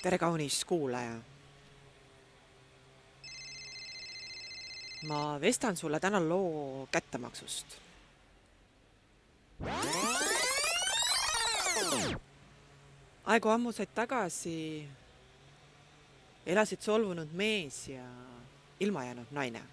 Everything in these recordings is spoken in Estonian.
tere, kaunis kuulaja. Ma vestan sulle täna loo kättemaksust. Aegu ammuseid tagasi elasid solvunud mees ja ilma jäänud naine.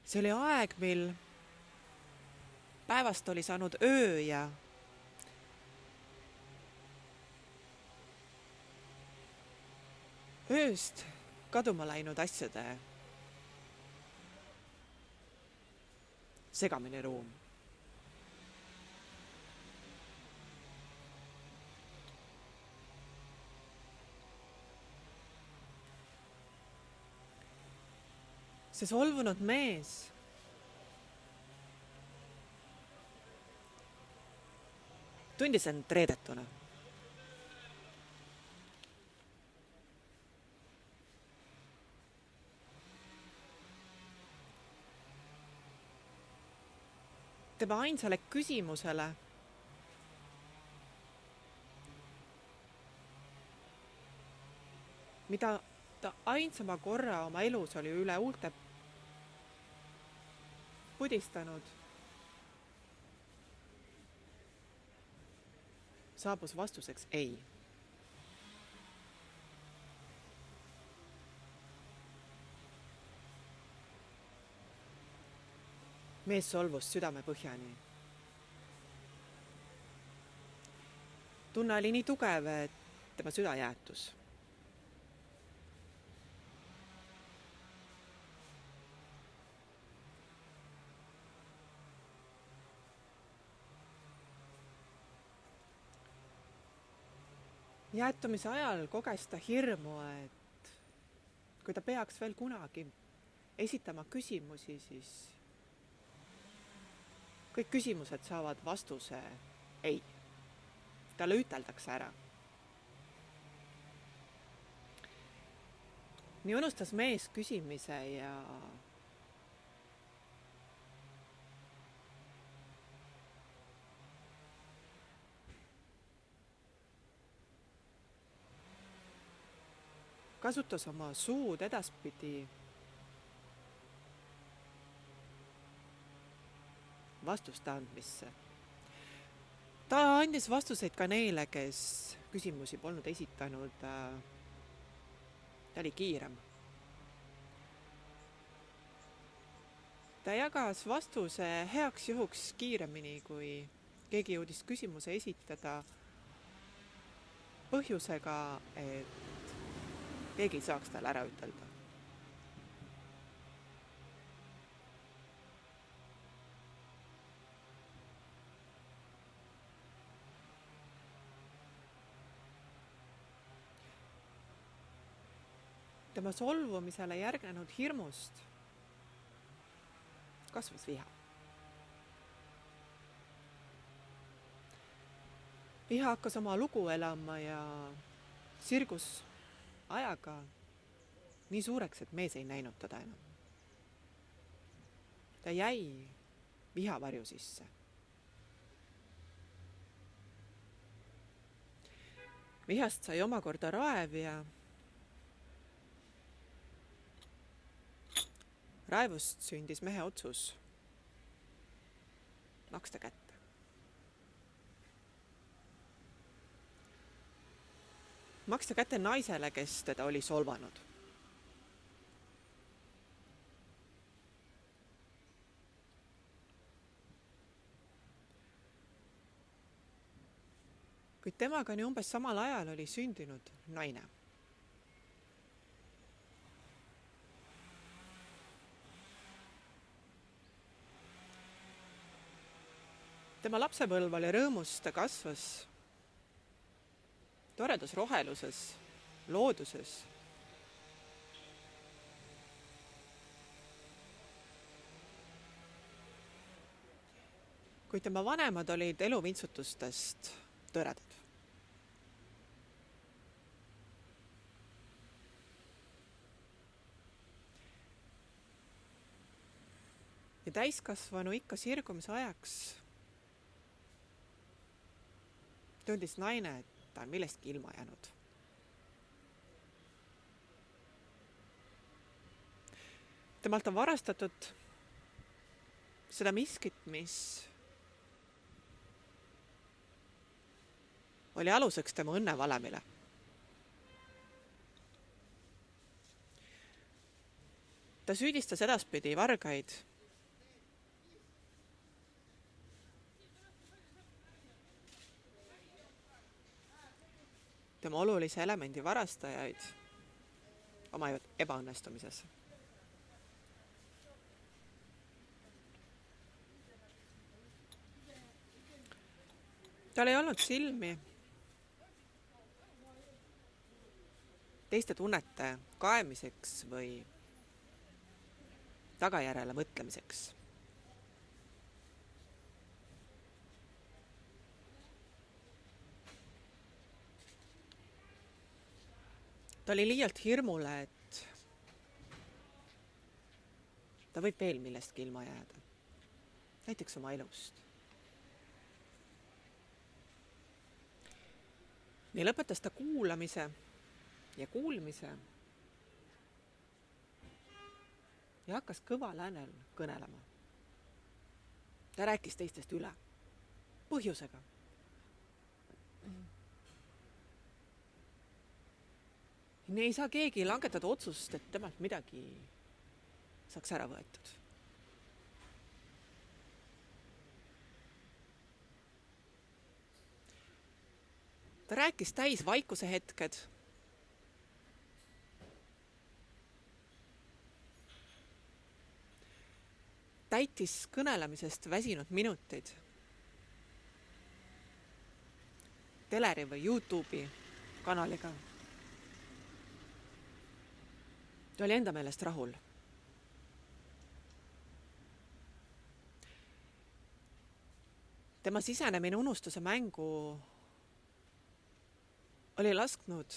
See oli aeg, mil päevast oli saanud öö ja ööst kaduma läinud asjade segamini ruum. See solvunud mees tundis end reedetuna. Tema ainsale küsimusele, mida ta ainsama korra oma elus oli üle huulte pudistanud, saabus vastuseks ei. Mees solvus südame põhjani. Tunne oli nii tugev, et tema süda jäätus. Jäätumise ajal koges ta hirmu, et kui ta peaks veel kunagi esitama küsimusi, siis kõik küsimused saavad vastuse ei. Talle üteldakse ära. Nii unustas mees küsimise ja kasutas oma suud edaspidi vastuste andmisse. Ta andis vastuseid ka neile, kes küsimusi polnud esitanud. Ta oli kiirem. Ta jagas vastuse heaks juhuks kiiremini, kui keegi jõudis küsimuse esitada põhjusega, et keegi ei saaks talle ära ütelda. Tema solvumisele järgnenud hirmust kasvas viha. Viha hakkas oma lugu elama ja sirgus ajaga nii suureks, et mees ei näinud teda enam. Ta jäi vihavarju sisse. Vihast sai omakorda raev ja raevust sündis mehe otsus maksta kätte. Maksta kätte naisele, kes teda oli solvanud. Kuid temaga nii umbes samal ajal oli sündinud naine. Tema lapsepõlv oli rõõmus, ta kasvas toredas roheluses, looduses. Kuid tema vanemad olid eluvintsutustest tõredad. ja täiskasvanu ikka sirgumise ajaks tundis naine, et ta on millestki ilma jäänud. Temalt on varastatud seda miskit, mis oli aluseks tema õnnevalemile. Ta süüdistas edaspidi vargaid tema olulise elemendi varastajaid oma ebaõnnestumises. Tal ei olnud silmi teiste tunnete kaemiseks või tagajärjele mõtlemiseks. Ta oli liialt hirmule, et ta võib veel millestki ilma jääda. Näiteks oma elust. Nii lõpetas ta kuulamise ja kuulmise ja hakkas kõval äänel kõnelema. Ta rääkis teistest üle. Põhjusega. Nii ei saa keegi langetada otsust, et temalt midagi saaks ära võetud. Ta rääkis täis vaikuse hetked. Täitis kõnelemisest väsinud minutid. Teleri või YouTube'i kanaliga. Ta oli enda meelest rahul. Tema sisenemine unustuse mängu oli lasknud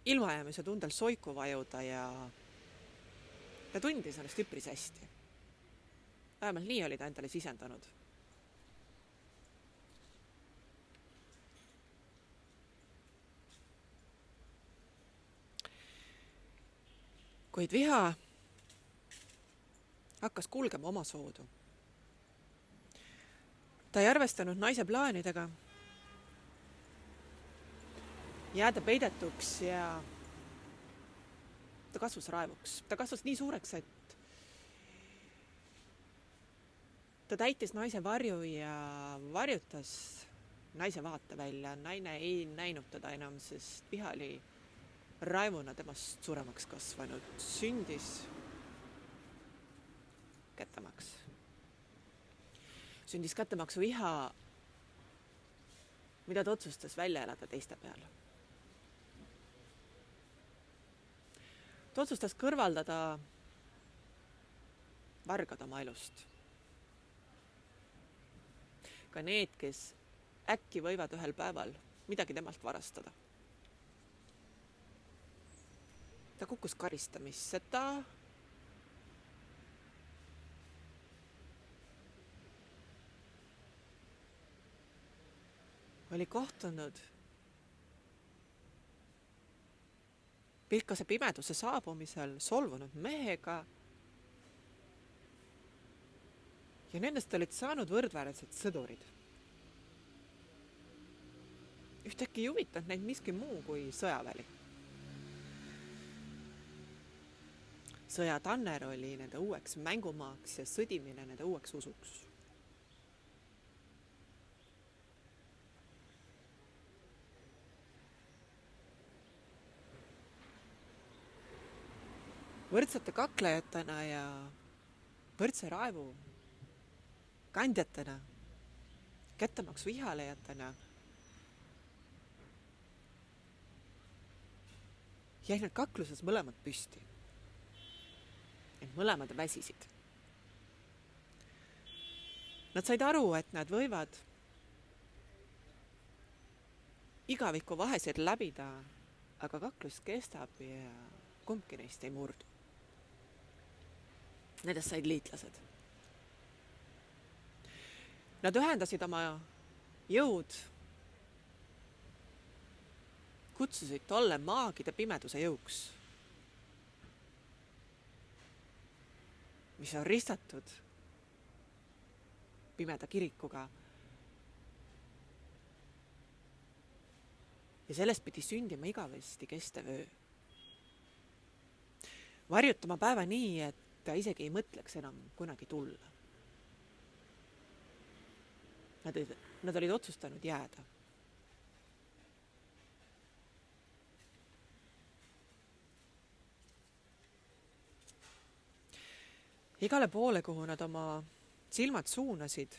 ilmajäämise tundel soiku vajuda ja tundis ennast üpris hästi. Vähemalt nii oli ta endale sisendanud. Kuid viha hakkas kulgema oma soodu. Ta ei arvestanud naise plaanidega jääda peidetuks ja ta kasvas raevuks. Ta kasvas nii suureks, et ta täitis naise varju ja varjutas naise vaatevälja. Naine ei näinud teda enam, sest viha oli raevuna temast suuremaks kasvanud. Sündis kättemaks. Sündis kättemaksu viha, mida ta otsustas välja elada teiste peale. Ta otsustas kõrvaldada vargad oma elust. Ka need, kes äkki võivad ühel päeval midagi temalt varastada. Ta kukkus karistamisse. Ta oli kohtunud pilkase pimeduse saabumisel solvunud mehega ja nendest olid saanud võrdväärsed sõdurid. Ühtäkki ei huvitanud neid miski muu kui sõjaväli. Sõjatanner oli nende uueks mängumaaks ja sõdimine nende uueks usuks. Võrdsete kaklejatena ja võrdse raevu kandjatena, kättemaksu vihalejatena jäid need kakluses mõlemad püsti. Need mõlemad väsisid. Nad said aru, et nad võivad igaviku vahesid läbida, aga kaklus kestab ja kumbki neist ei murdu. Nendest said liitlased. Nad ühendasid oma jõud, kutsusid tolle maagide pimeduse jõuks, mis on ristatud pimeda kirikuga. Ja sellest pidi sündima igavesti kestev öö. Varjutama päeva nii, et ta isegi ei mõtleks enam kunagi tulla. Nad olid otsustanud jääda. Igale poole, kuhu nad oma silmad suunasid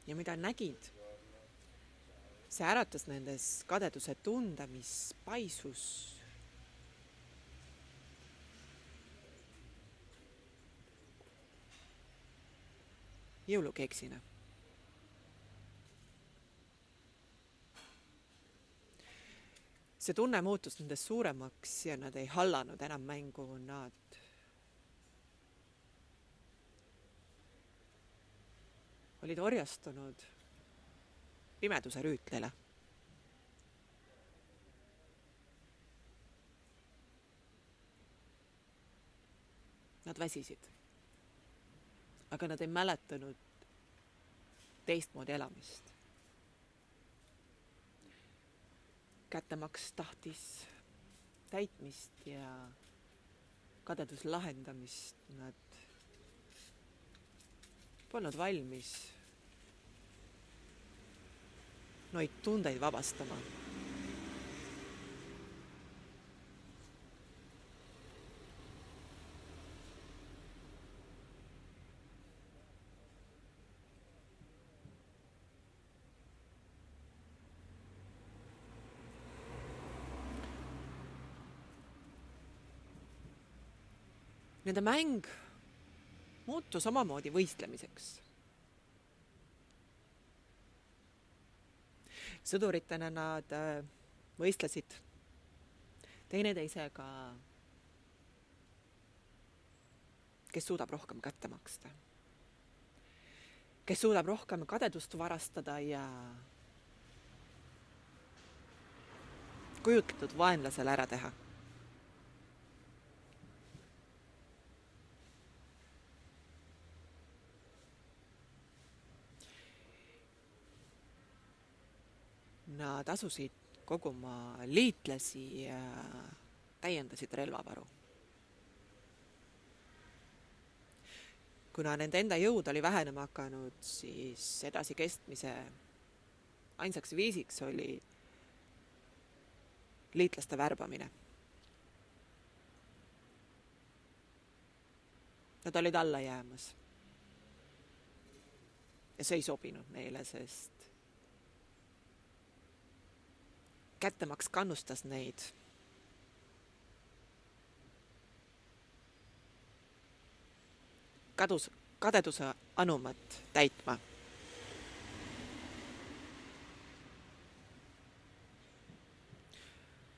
ja mida nägid, see äratas nendes kadeduse tunde, mis paisus jõulukeksina. See tunne muutus nendest suuremaks ja nad ei hallanud enam mängu, nad olid orjastunud pimeduse rüütlile. Nad väsisid. Aga nad ei mäletanud teistmoodi elamist. Kättemaks tahtis täitmist ja kadedus lahendamist. Nad polnud valmis noid tundeid vabastama. Nende mäng muutus omamoodi võistlemiseks. Sõduritena nad võistlesid teineteisega, kes suudab rohkem kätte maksta, kes suudab rohkem kadedust varastada ja kujutletud vaenlasele ära teha. Nad asusid koguma liitlasi ja täiendasid relvavaru. Kuna nende enda jõud oli vähenema hakanud, siis edasi kestmise ainsaks viisiks oli liitlaste värbamine. Nad olid alla jäämas. Ja see ei sobinud neile, sest kättemaks kannustas neid kadeduse anumat täitma.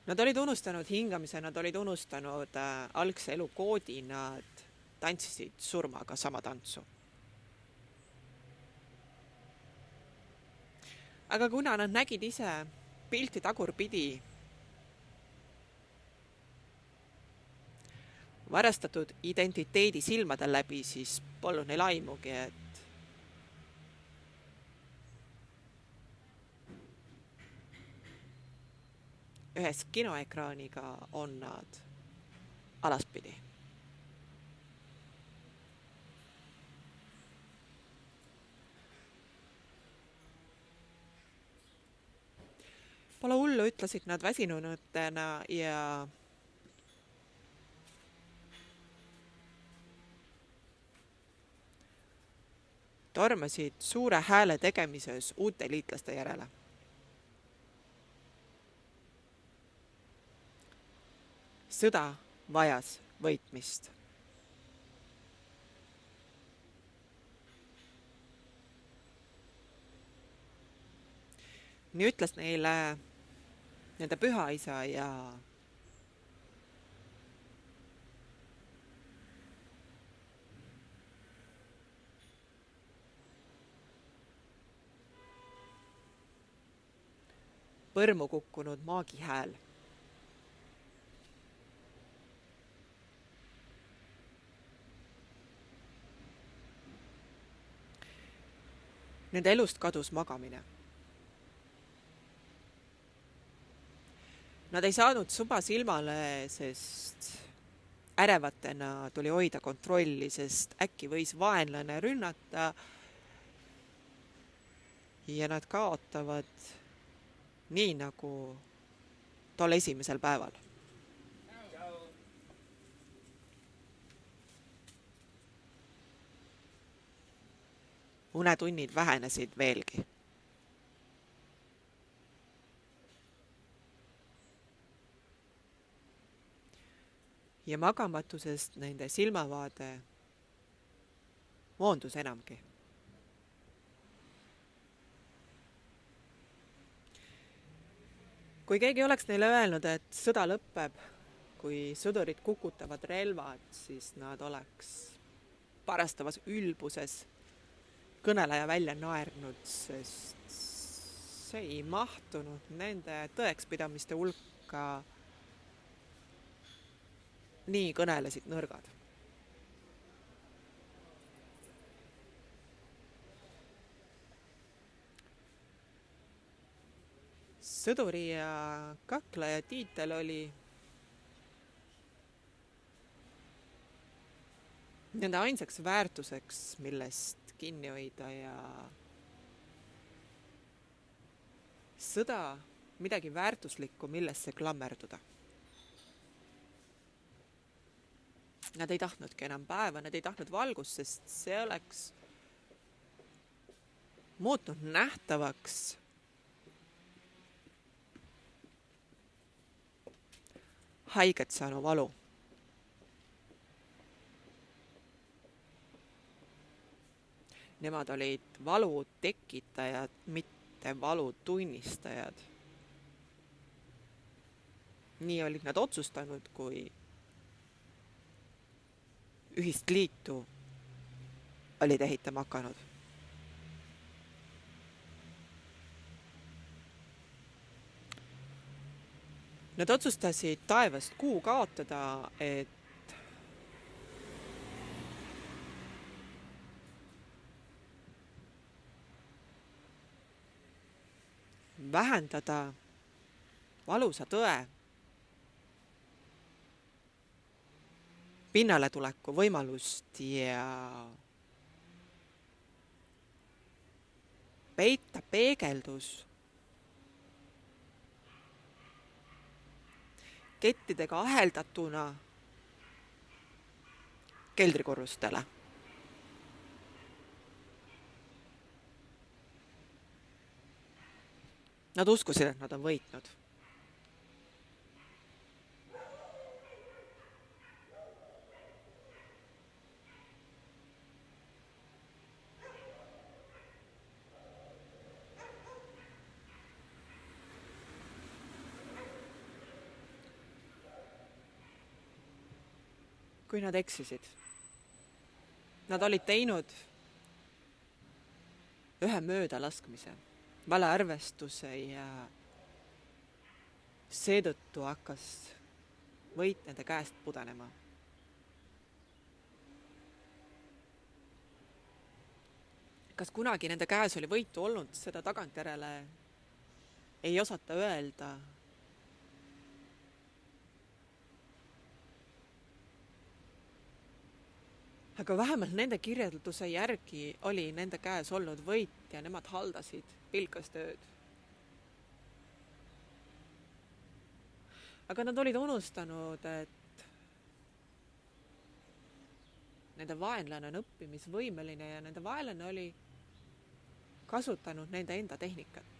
Nad olid unustanud hingamise, nad olid unustanud algse elu koodi, nad tantsisid surmaga sama tantsu. Aga kuna nad nägid ise pilti tagurpidi, varastatud identiteedi silmade läbi, siis polnud neil aimugi, et ühes kinoekraaniga on nad alaspidi. Pole hullu, ütlesid nad väsinunutena ja tormasid suure hääle tegemises uute liitlaste järele. Sõda vajas võitmist. Nii ütles neile nende pühaisa ja põrmu kukkunud maagi hääl. Nende elust kadus magamine. Nad ei saanud suba silmale, sest ärevatena tuli hoida kontrolli, sest äkki võis vaenlane rünnata ja nad kaotavad nii nagu tol esimesel päeval. Unetunnid vähenesid veelgi. Ja magamatusest nende silmavaade moondus enamgi. Kui keegi oleks neile öelnud, et sõda lõpeb, kui sõdurid kukutavad relvad, siis nad oleks parastavas ülbuses kõneleja välja naernud, sest see ei mahtunud nende tõekspidamiste hulka. Nii kõnelesid nõrgad. Sõduri ja kakleja tiitel oli nende ainsaks väärtuseks, millest kinni hoida ja sõda midagi väärtuslikku, millesse klammerduda. Nad ei tahtnudki enam päeva, nad ei tahtnud valgust, sest see oleks muutnud nähtavaks haiget saanu valu. Nemad olid valu tekitajad, mitte valu tunnistajad. Nii olid nad otsustanud, kui ühist liitu olid ehitama hakanud. Nad otsustasid taevast kuu kaotada, et vähendada valusa tõe pinnale tuleku võimalust ja peita peegeldus kettidega aheldatuna keldrikorrustele. Nad uskusid, et nad on võitnud. Kui nad eksisid. Nad olid teinud ühe möödalaskmise, valearvestuse ja seetõttu hakkas võit nende käest pudenema. Kas kunagi nende käes oli võitu olnud, seda tagantjärele ei osata öelda. Aga vähemalt nende kirjelduse järgi oli nende käes olnud võit ja nemad haldasid pilkastööd. Aga nad olid unustanud, et nende vaenlane on õppimisvõimeline ja nende vaenlane oli kasutanud nende enda tehnikat.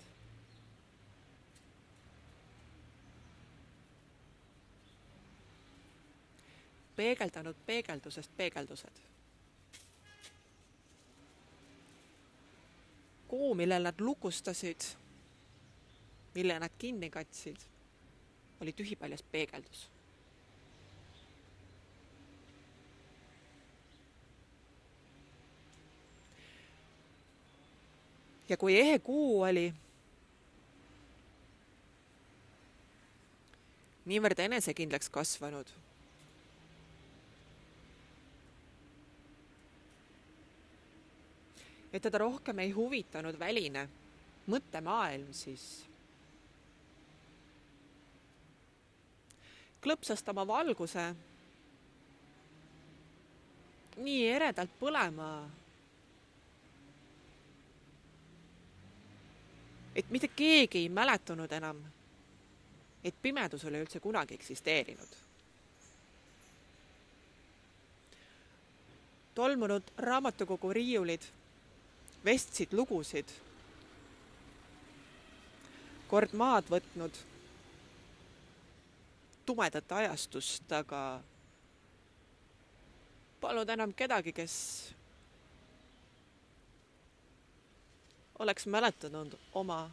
Peegeldanud peegeldusest peegeldused. Kuu, mille nad lukustasid, mille nad kinni katsid, oli tühipaljas peegeldus. Ja kui ehe kuu oli niivõrd enesekindlaks kasvanud, et teda rohkem ei huvitanud väline mõttemaailm, siis klõpsas ta oma valguse nii eredalt põlema, et mitte keegi ei mäletanud enam, et pimedus oli üldse kunagi eksisteerinud. Tolmunud raamatukogu riiulid vestsid lugusid, kord maad võtnud tumedat ajastust, aga polnud enam kedagi, kes oleks mäletanud oma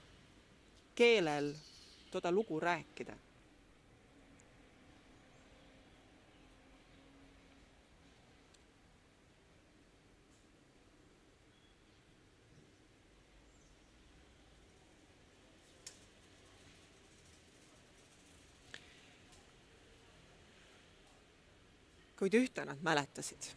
keelel toda lugu rääkida. Kuid ühte nad mäletasid.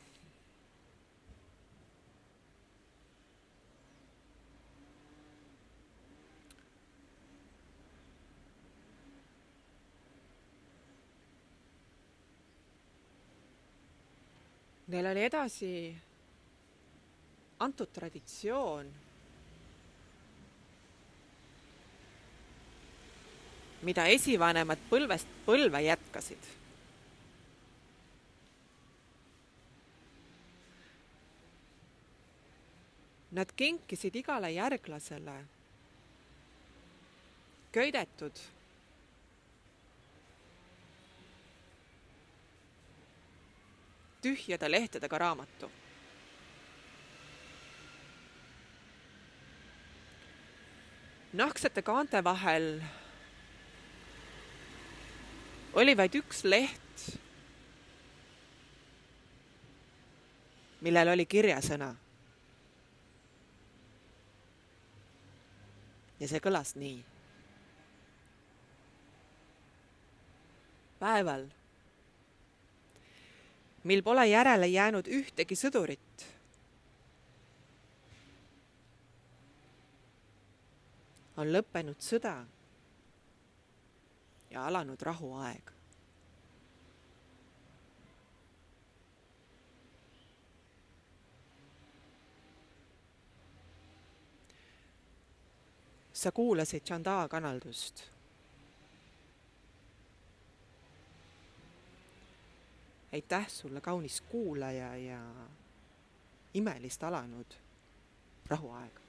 Neil oli edasi antud traditsioon, mida esivanemad põlvest põlve jätkasid. Nad kinkisid igale järglasele köidetud tühjade lehtedega raamatu. Nahksete kaante vahel oli vaid üks leht, millel oli kirjasõna. Ja see kõlas nii. Päeval, mil pole järele jäänud ühtegi sõdurit, on lõppenud sõda ja alanud rahuaeg. Sa kuulasid Chandaa kanaldust. Aitäh sulle, kaunis kuulaja, ja imelist alanud rahuaega.